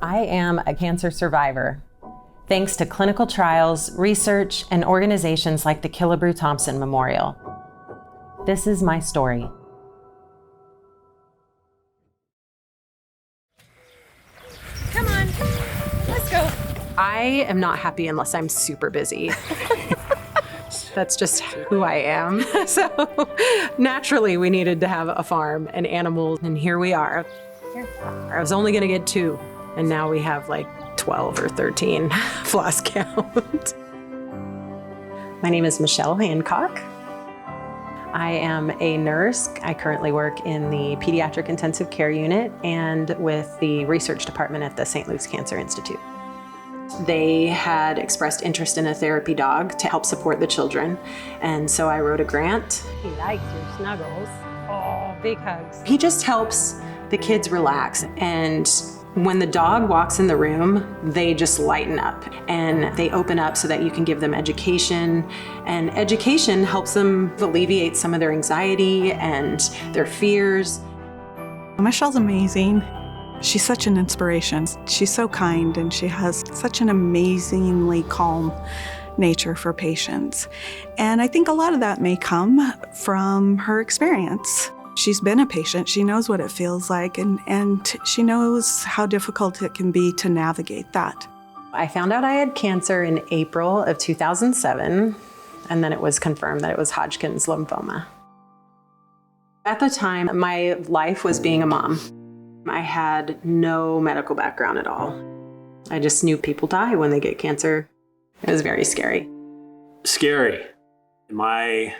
I am a cancer survivor, thanks to clinical trials, research, and organizations like the Killebrew-Thompson Memorial. This is my story. Come on, let's go. I am not happy unless I'm super busy. That's just who I am. So naturally, we needed to have a farm and animals, and here we are. I was only gonna get 2, and now we have like 12 or 13, I've lost count. My name is Michelle Hancock. I am a nurse. I currently work in the Pediatric Intensive Care Unit and with the research department at the St. Luke's Cancer Institute. They had expressed interest in a therapy dog to help support the children, and so I wrote a grant. He likes your snuggles. Oh, big hugs. He just helps the kids relax, and when the dog walks in the room, they just lighten up and they open up so that you can give them education, and education helps them alleviate some of their anxiety and their fears. Michelle's amazing. She's such an inspiration. She's so kind, and she has such an amazingly calm nature for patients. And I think a lot of that may come from her experience. She's been a patient, she knows what it feels like, and she knows how difficult it can be to navigate that. I found out I had cancer in April of 2007, and then it was confirmed that it was Hodgkin's lymphoma. At the time, my life was being a mom. I had no medical background at all. I just knew people die when they get cancer. It was very scary. Scary. Am I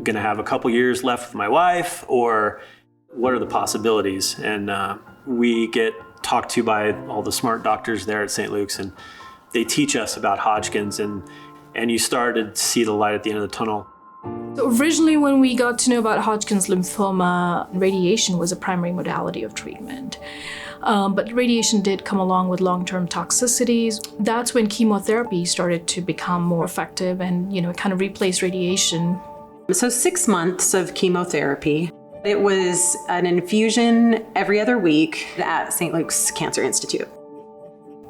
gonna have a couple years left with my wife, or what are the possibilities? And we get talked to by all the smart doctors there at St. Luke's, and they teach us about Hodgkin's, and you started to see the light at the end of the tunnel. So originally, when we got to know about Hodgkin's lymphoma, radiation was a primary modality of treatment. But radiation did come along with long-term toxicities. That's when chemotherapy started to become more effective, and it kind of replaced radiation. So 6 months of chemotherapy. It was an infusion every other week at St. Luke's Cancer Institute.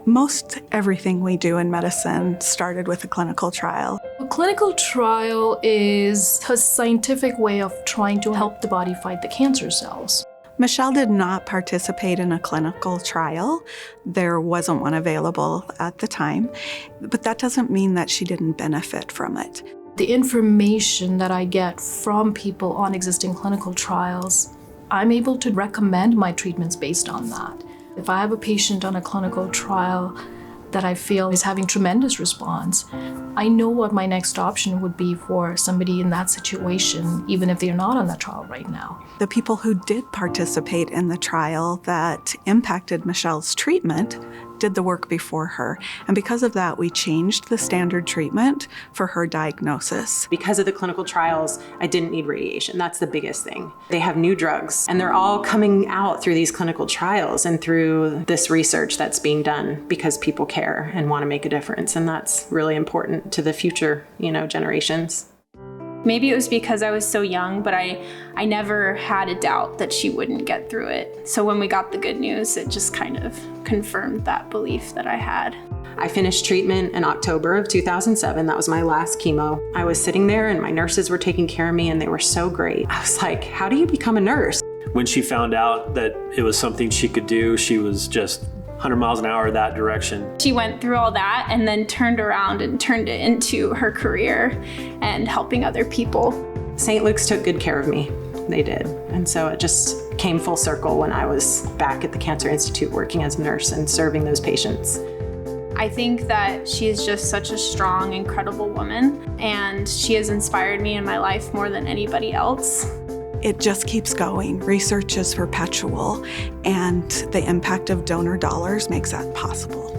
Most everything we do in medicine started with a clinical trial. A clinical trial is a scientific way of trying to help the body fight the cancer cells. Michelle did not participate in a clinical trial. There wasn't one available at the time, but that doesn't mean that she didn't benefit from it. The information that I get from people on existing clinical trials, I'm able to recommend my treatments based on that. If I have a patient on a clinical trial that I feel is having tremendous response, I know what my next option would be for somebody in that situation, even if they're not on that trial right now. The people who did participate in the trial that impacted Michelle's treatment did the work before her. And because of that, we changed the standard treatment for her diagnosis. Because of the clinical trials, I didn't need radiation. That's the biggest thing. They have new drugs, and they're all coming out through these clinical trials and through this research that's being done because people care and want to make a difference. And that's really important to the future, generations. Maybe it was because I was so young, but I never had a doubt that she wouldn't get through it. So when we got the good news, it just kind of confirmed that belief that I had. I finished treatment in October of 2007. That was my last chemo. I was sitting there and my nurses were taking care of me, and they were so great. I was like, how do you become a nurse? When she found out that it was something she could do, she was just 100 miles an hour that direction. She went through all that and then turned around and turned it into her career and helping other people. St. Luke's took good care of me. They did. And so it just came full circle when I was back at the Cancer Institute working as a nurse and serving those patients. I think that she is just such a strong, incredible woman, and she has inspired me in my life more than anybody else. It just keeps going. Research is perpetual, and the impact of donor dollars makes that possible.